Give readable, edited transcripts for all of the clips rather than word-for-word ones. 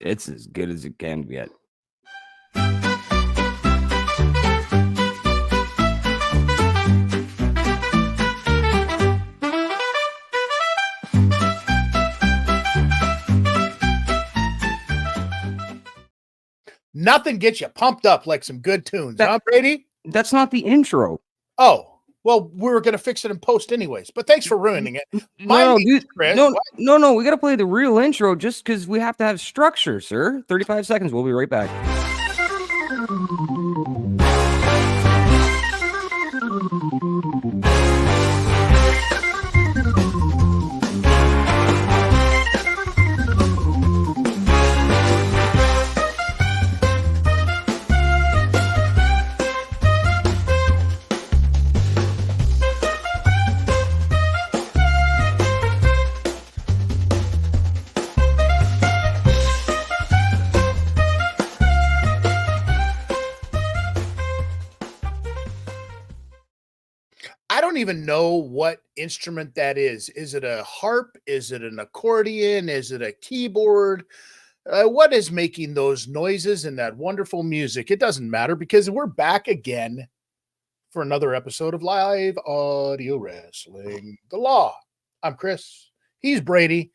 It's as good as it can get. Nothing gets you pumped up like some good tunes, huh, Bradie? That's not the intro. Oh, well, we were going to fix it in post anyways, but thanks for ruining it. No, dude. Chris. No, we got to play the real intro just because we have to have structure, sir. 35 seconds. We'll be right back. I don't even know what instrument that is. Is it a harp? Is it an accordion? Is it a keyboard? What is making those noises and that wonderful music? It doesn't matter because we're back again for another episode of Live Audio Wrestling The Law. I'm Chris. He's Bradie.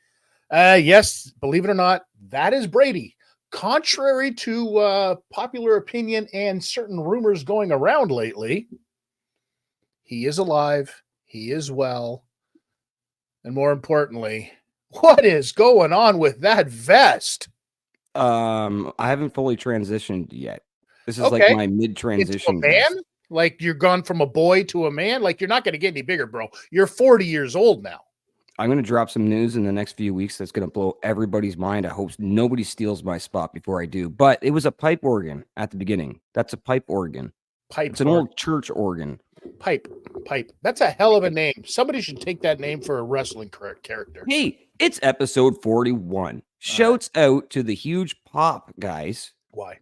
Yes, believe it or not, that is Bradie. Contrary to popular opinion and certain rumors going around lately, he is alive. He is well. And more importantly, what is going on with that vest? I haven't fully transitioned yet. This is like my mid-transition. Man? Like you're gone from a boy to a man? Like you're not going to get any bigger, bro. You're 40 years old now. I'm going to drop some news in the next few weeks that's going to blow everybody's mind. I hope nobody steals my spot before I do. But it was a pipe organ at the beginning. That's a pipe organ. It's an old church organ. Pipe. That's a hell of a name. Somebody should take that name for a wrestling character. Hey, it's episode 41. Shouts out to the Huge Pop guys. Why?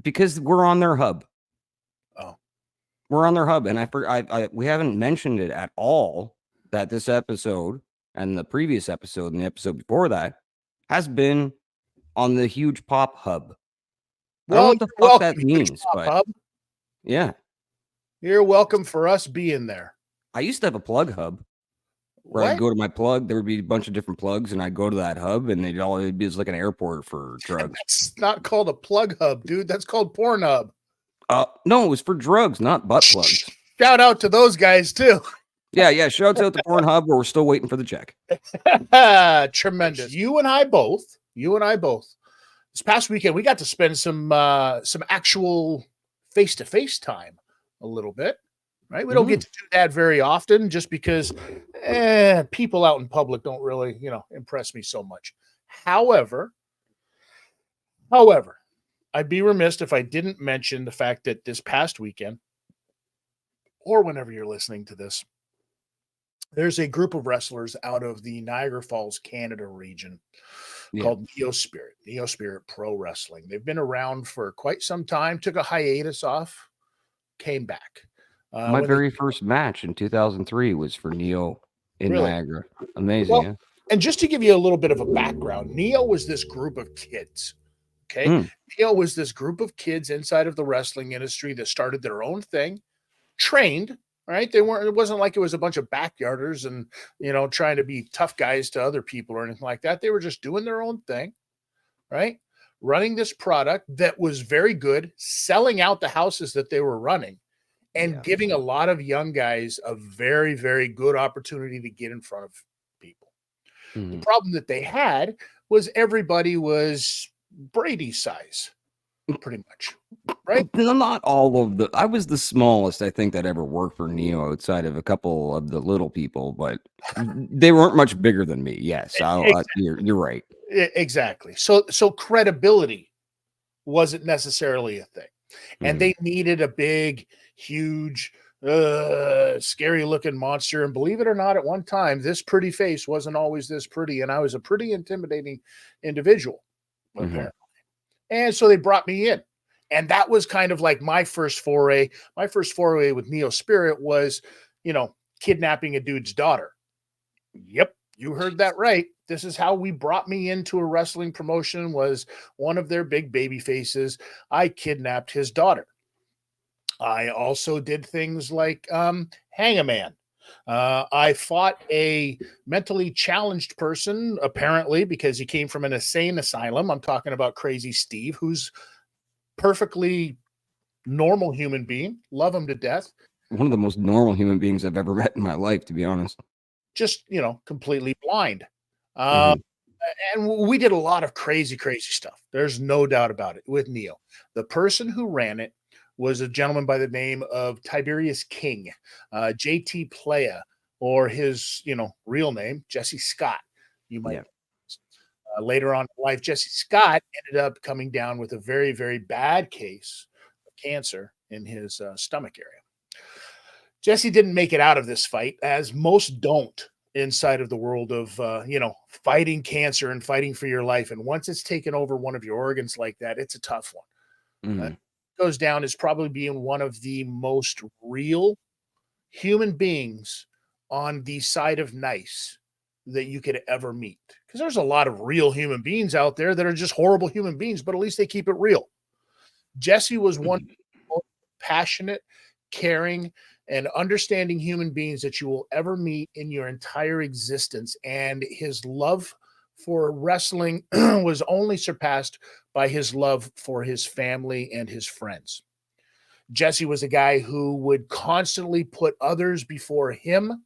Because we're on their hub. Oh. We're on their hub. And we haven't mentioned it at all that this episode and the previous episode and the episode before that has been on the Huge Pop hub. Well, I don't know what the fuck that means, but hub. Yeah. You're welcome for us being there. I used to have a plug hub where I'd go to my plug. There would be a bunch of different plugs, and I'd go to that hub, and it'd be like an airport for drugs. That's not called a plug hub, dude. That's called porn hub. No, it was for drugs, not butt plugs. Shout out to those guys, too. Yeah. Shouts out to Pornhub, where we're still waiting for the check. Tremendous. You and I both. This past weekend, we got to spend some actual face-to-face time a little bit, right? We don't get to do that very often just because people out in public don't really, impress me so much. However, I'd be remiss if I didn't mention the fact that this past weekend, or whenever you're listening to this, there's a group of wrestlers out of the Niagara Falls, Canada region called Neo Spirit Pro Wrestling. They've been around for quite some time, took a hiatus off, came back. My very first match in 2003 was for Neo in Niagara. Amazing. Well, and just to give you a little bit of a background, Neo was this group of kids. Okay. Neo was this group of kids inside of the wrestling industry that started their own thing, trained, right? It wasn't like it was a bunch of backyarders and, trying to be tough guys to other people or anything like that. They were just doing their own thing, right? Running this product that was very good, selling out the houses that they were running, and giving a lot of young guys a very, very good opportunity to get in front of people. The problem that they had was everybody was Bradie size, pretty much, right? Not all of I was the smallest, I think, that ever worked for Neo outside of a couple of the little people, but they weren't much bigger than me. Yes, you're right. Exactly. So credibility wasn't necessarily a thing. And they needed a big, huge, scary looking monster. And believe it or not, at one time, this pretty face wasn't always this pretty. And I was a pretty intimidating individual, apparently. And so they brought me in. And that was kind of like my first foray. My first foray with Neo Spirit was, kidnapping a dude's daughter. Yep, you heard that right. This is how we brought me into a wrestling promotion, was one of their big baby faces. I kidnapped his daughter. I also did things like hang a man. I fought a mentally challenged person, apparently, because he came from an insane asylum. I'm talking about Crazy Steve, who's perfectly normal human being. Love him to death. One of the most normal human beings I've ever met in my life, to be honest. Just, completely blind. Uh, Mhm. and we did a lot of crazy, crazy stuff. There's no doubt about it with Neo. The person who ran it was a gentleman by the name of Tiberius King, JT Playa, or his, real name, Jesse Scott. You might Yeah. later on in life, Jesse Scott ended up coming down with a very, very bad case of cancer in his stomach area. Jesse didn't make it out of this fight, as most don't inside of the world of fighting cancer and fighting for your life. And once it's taken over one of your organs like that, it's a tough one. Mhm. Goes down as probably being one of the most real human beings on the side of nice that you could ever meet. Because there's a lot of real human beings out there that are just horrible human beings, but at least they keep it real. Jesse was one of the most passionate, caring, and understanding human beings that you will ever meet in your entire existence. And his love for wrestling was only surpassed by his love for his family and his friends. Jesse was a guy who would constantly put others before him.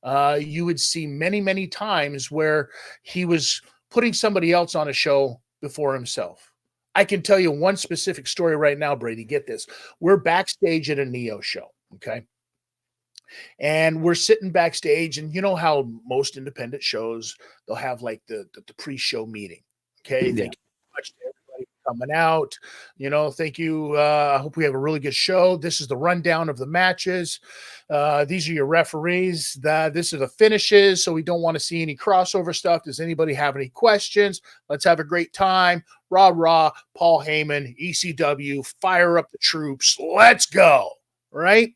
You would see many, many times where he was putting somebody else on a show before himself. I can tell you one specific story right now, Bradie. Get this. We're backstage at a Neo show. Okay. And we're sitting backstage, and you know how most independent shows, they'll have like the pre-show meeting. Okay. Yeah. Thank you so much to everybody for coming out. Thank you. I hope we have a really good show. This is the rundown of the matches. These are your referees. This are the finishes. So we don't want to see any crossover stuff. Does anybody have any questions? Let's have a great time. Rah, rah, Paul Heyman, ECW, fire up the troops. Let's go. Right?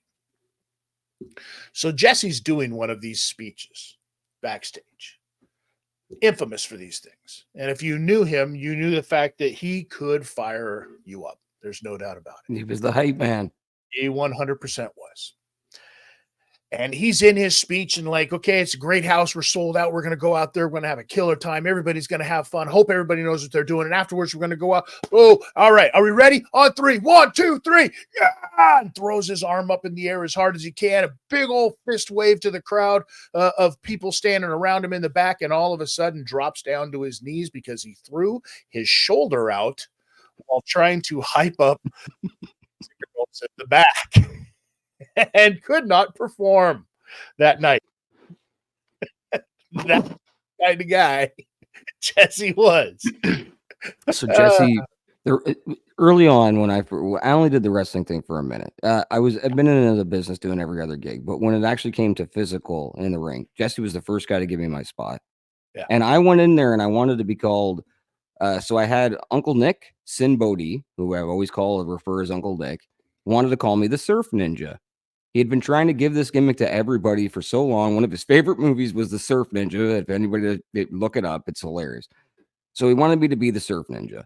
So Jesse's doing one of these speeches backstage, infamous for these things. And if you knew him, you knew the fact that he could fire you up. There's no doubt about it. He was the hype man. He 100% was. And he's in his speech and like, okay, it's a great house. We're sold out. We're going to go out there. We're going to have a killer time. Everybody's going to have fun. Hope everybody knows what they're doing. And afterwards, we're going to go out. Oh, all right. Are we ready? On three. 1, 2, 3. Yeah! And throws his arm up in the air as hard as he can. A big old fist wave to the crowd of people standing around him in the back. And all of a sudden drops down to his knees because he threw his shoulder out while trying to hype up girls at the back. And could not perform that night. That kind of guy Jesse was. So Jesse, there early on when I only did the wrestling thing for a minute. I've been in another business doing every other gig, but when it actually came to physical in the ring, Jesse was the first guy to give me my spot. Yeah. And I went in there and I wanted to be called. So I had Uncle Nick Sin Bodie, who I always call or refer as Uncle Nick, wanted to call me the Surf Ninja. He had been trying to give this gimmick to everybody for so long. One of his favorite movies was The Surf Ninja. If anybody look it up, it's hilarious. So he wanted me to be the Surf Ninja.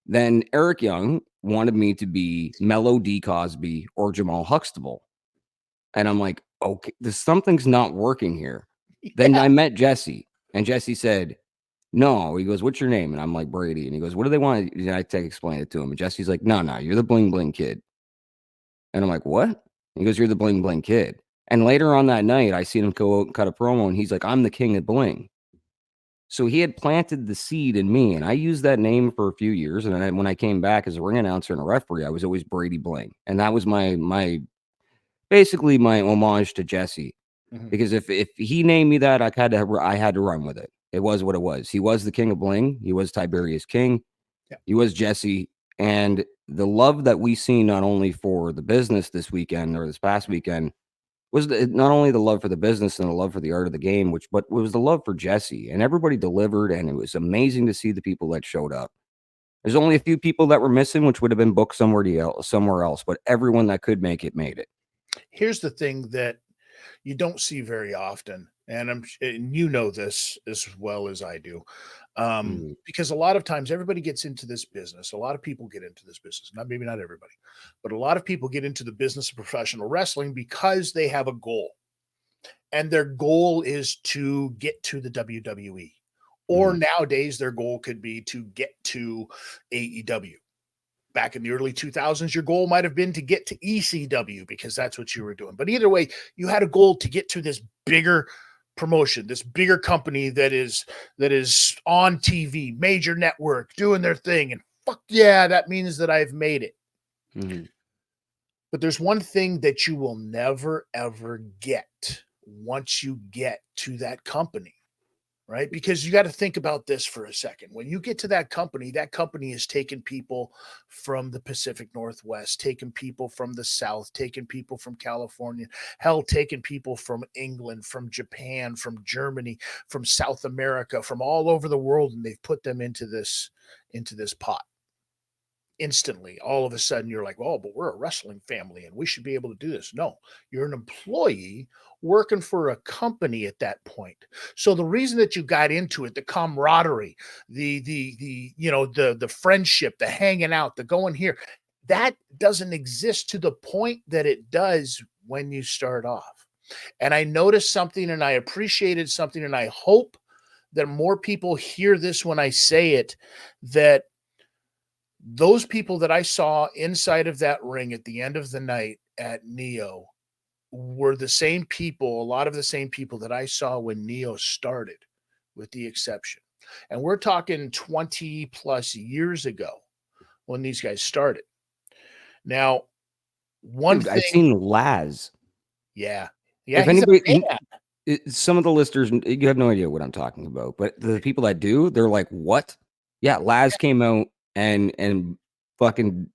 Then Eric Young wanted me to be Mellow D. Cosby or Jamal Huxtable. And I'm like, okay, something's not working here. Then I met Jesse, and Jesse said, no. He goes, what's your name? And I'm like, Bradie. And he goes, what do they want? And I explain it to him. And Jesse's like, no, you're the Bling Bling Kid. And I'm like, what? He goes, you're the Bling Bling Kid. And later on that night, I seen him go out and cut a promo, and he's like, I'm the king of bling. So he had planted the seed in me, and I used that name for a few years. And then when I came back as a ring announcer and a referee, I was always Bradie Bling, and that was my basically my homage to Jesse. Mhm. Because if he named me that, I had to run with it. It was what it was. He was the king of bling. He was Tiberius King. Yeah. He was Jesse, and the love that we see not only for the business this weekend or this past weekend was not only the love for the business and the love for the art of the game, but was the love for Jesse, and everybody delivered, and it was amazing to see the people that showed up. There's only a few people that were missing, which would have been booked somewhere else, but everyone that could make it made it. Here's the thing that you don't see very often and you know this as well as I do, Mhm. because a lot of times everybody gets into this business. A lot of people get into this business, not maybe not everybody, but a lot of people get into the business of professional wrestling because they have a goal, and their goal is to get to the WWE, or Mhm. nowadays their goal could be to get to AEW. Back in the early 2000s, your goal might have been to get to ECW because that's what you were doing. But either way, you had a goal to get to this bigger promotion, this bigger company that is on TV, major network, doing their thing. And fuck yeah, that means that I've made it. Mhm. But there's one thing that you will never ever get once you get to that company, right? Because you got to think about this for a second. When you get to that company is taking people from the Pacific Northwest, taking people from the South, taking people from California, hell, taking people from England, from Japan, from Germany, from South America, from all over the world, and they've put them into this pot. Instantly, all of a sudden, you're like, oh, but we're a wrestling family and we should be able to do this. No, you're an employee working for a company at that point. So the reason that you got into it, the camaraderie, the friendship, the hanging out, the going here, that doesn't exist to the point that it does when you start off. And I noticed something and I appreciated something, and I hope that more people hear this when I say it, that those people that I saw inside of that ring at the end of the night at Neo were the same people, a lot of the same people that I saw when Neo started, with the exception. And we're talking 20 plus years ago when these guys started. Now, one Dude, I've thing, seen Laz. yeah, yeah, If he's a anybody, fan. some of the listeners, you have no idea what I'm talking about, but the people that do, they're like, "What?" Yeah, Laz came out and fucking,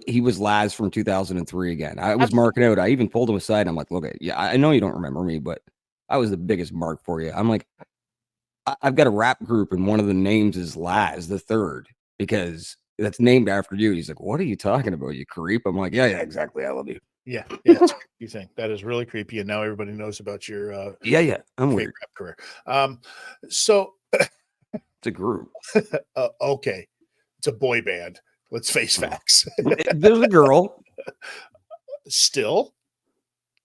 he was Laz from 2003 again. I was marking Absolutely. out. I even pulled him aside. I'm like, "Look, yeah, I know you don't remember me, but I was the biggest mark for you." I'm like, I've got a rap group, and one of the names is Laz the Third because that's named after you." He's like, "What are you talking about, you creep?" I'm like, "Yeah, yeah, exactly. I love you." Yeah, yeah, it's a creepy thing. That is really creepy, and now everybody knows about your Yeah, yeah, I'm fake weird. rap career. So It's a group. okay, it's a boy band. Let's face Oh. facts. There's a girl. Still,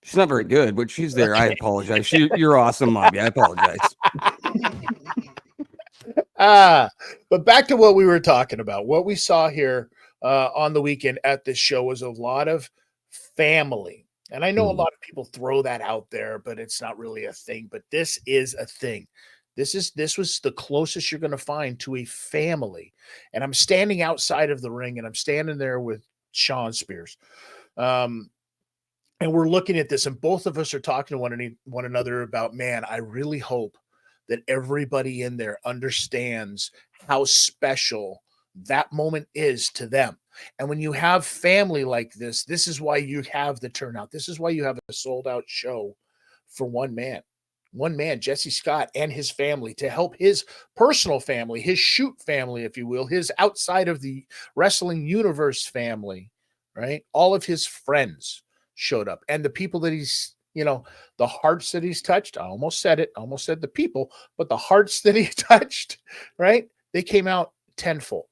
She's not very good, but she's there. I apologize. You're awesome, Mobby. I apologize. ah, but back to what we were talking about. What we saw here on the weekend at this show was a lot of family. And I know a Mhm. lot of people throw that out there, but it's not really a thing. But this is a thing. This was the closest you're going to find to a family. And I'm standing outside of the ring, and I'm standing there with Sean Spears. Um, and we're looking at this, and both of us are talking to one another about, man, I really hope that everybody in there understands how special that moment is to them. And when you have family like this is why you have the turnout. This is why you have a sold out show for one man, Jesse Scott, and his family, to help his personal family, his shoot family, if you will, his outside of the wrestling universe family, right? All of his friends showed up, and the people that the hearts that he's touched. I almost said it, I almost said the people, but the hearts that he touched, right? They came out tenfold.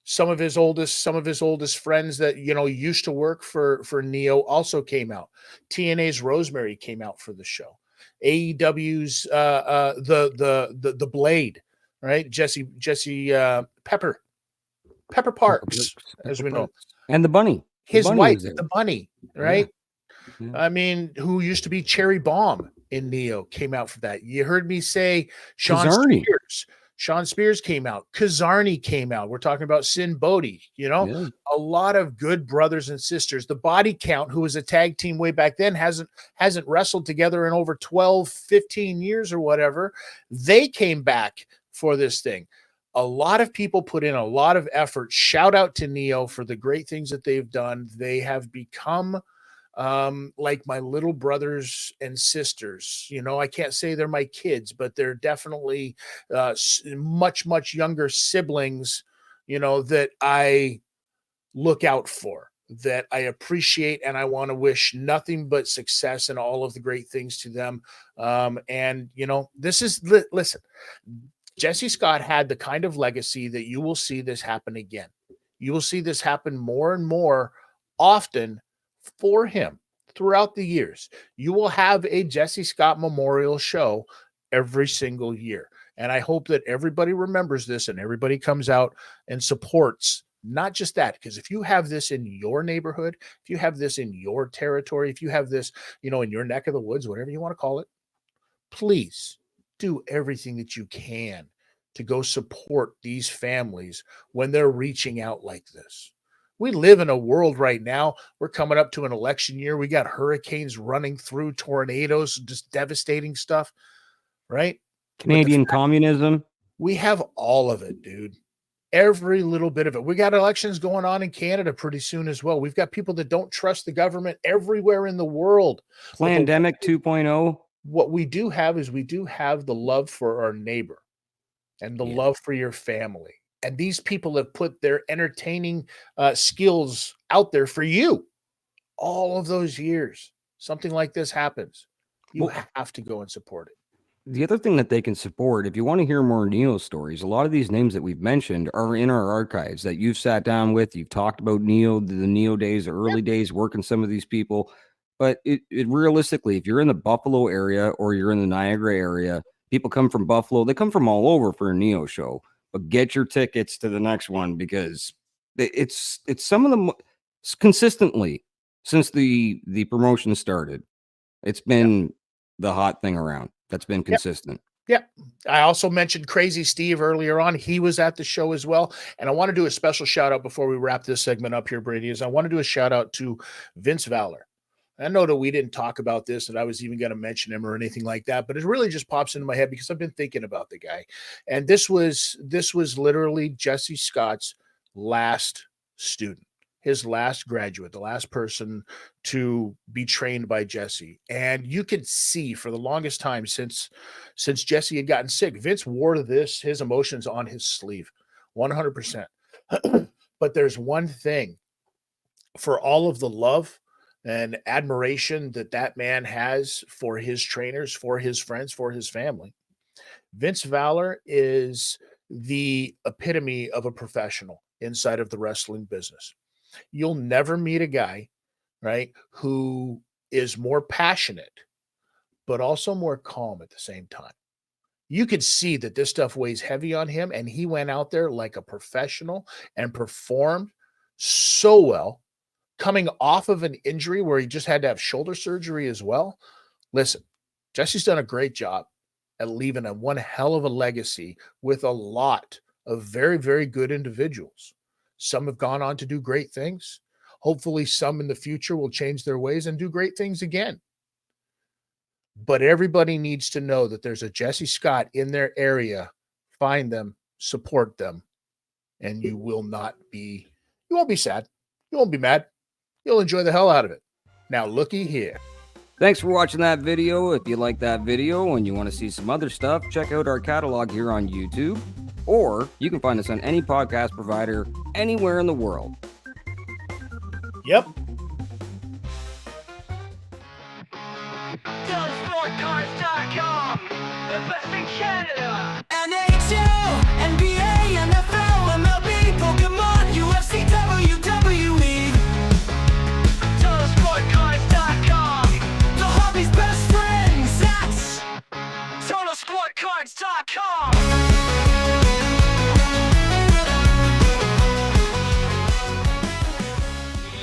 Some of his oldest friends that used to work for Neo also came out. TNA's Rosemary came out for the show. AEW's the Blade, right? Jesse Pepper Pepper Parks, Parks, as Pepper we know. Parks, and the bunny. The His bunny wife, was there. the bunny, Yeah, right? yeah. I mean, who used to be Cherry Bomb in Neo came out for that. You heard me say Sean Kazarni. Spears. Sean Spears came out. Kazarni came out. We're talking about Sin Bodhi, Yeah. a lot of good brothers and sisters. The Body Count, who was a tag team way back then, hasn't wrestled together in over 12, 15 years or whatever. They came back for this thing. A lot of people put in a lot of effort. Shout out to Neo for the great things that they've done. They have become like my little brothers and sisters. I can't say they're my kids, but they're definitely much, much younger siblings, that I look out for. that I appreciate, and I want to wish nothing but success and all of the great things to them. And this is listen, Jesse Scott had the kind of legacy that you will see this happen again. You will see this happen more and more often for him throughout the years. You will have a Jesse Scott memorial show every single year. And I hope that everybody remembers this and everybody comes out and supports not just that, because if you have this in your neighborhood, if you have this in your territory, if you have this, in your neck of the woods, whatever you want to call it, please do everything that you can to go support these families when they're reaching out like this. We live in a world right now. We're coming up to an election year. We got hurricanes running through, tornadoes, just devastating stuff, right? Canadian communism. We have all of it, dude. Every little bit of it. We got elections going on in Canada pretty soon as well. We've got people that don't trust the government everywhere in the world. Pandemic 2.0. What we do have is we do have the love for our neighbor and the love for your family. And these people have put their entertaining skills out there for you all of those years. Something like this happens. You have to go and support it. The other thing that they can support, if you want to hear more Neo stories, a lot of these names that we've mentioned are in our archives that you've sat down with. You've talked about Neo, the Neo days, the early days, working some of these people. But it realistically, if you're in the Buffalo area or you're in the Niagara area, people come from Buffalo. They come from all over for a Neo show. But get your tickets to the next one, because it's some of them consistently since the promotion started. It's been the hot thing around. That's been consistent. Yep. I also mentioned Crazy Steve earlier on. He was at the show as well. And I want to do a special shout out before we wrap this segment up here, Bradie, is I want to do a shout out to Vince Valor. I know that we didn't talk about this, that I was even going to mention him or anything like that, but it really just pops into my head because I've been thinking about the guy. And this was literally Jesse Scott's last student, his last graduate, the last person to be trained by Jesse. And you could see for the longest time since Jesse had gotten sick, Vince wore his emotions on his sleeve, 100%. But there's one thing, for all of the love and admiration that man has for his trainers, for his friends, for his family, Vince Valor is the epitome of a professional inside of the wrestling business. You'll never meet a guy, right, who is more passionate, but also more calm at the same time. You could see that this stuff weighs heavy on him, and he went out there like a professional and performed so well, coming off of an injury where he just had to have shoulder surgery as well. Listen, Jesse's done a great job at leaving one hell of a legacy with a lot of very, very good individuals. Some have gone on to do great things. Hopefully some in the future will change their ways and do great things again. But everybody needs to know that there's a Jesse Scott in their area. Find them, support them, and you won't be sad. You won't be mad. You'll enjoy the hell out of it. Now, looky here. Thanks for watching that video. If you like that video and you want to see some other stuff, check out our catalog here on YouTube, or you can find us on any podcast provider anywhere in the world. Yep. SportCards.com, the best in Canada. NHL, NBA, NFL, MLB, Pokemon, UFC, WWE. TotalSportCards.com, the hobby's best friends. That's TotalSportCards.com.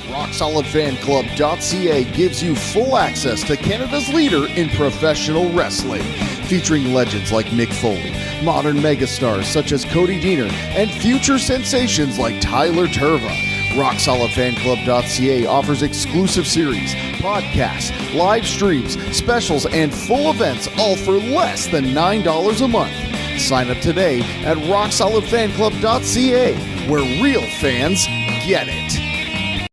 RockSolidFanClub.ca gives you full access to Canada's leader in professional wrestling, featuring legends like Mick Foley, modern megastars such as Cody Deaner, and future sensations like Tyler Turva. RockSolidFanClub.ca offers exclusive series, podcasts, live streams, specials, and full events, all for less than $9 a month. Sign up today at RockSolidFanClub.ca, where real fans get it.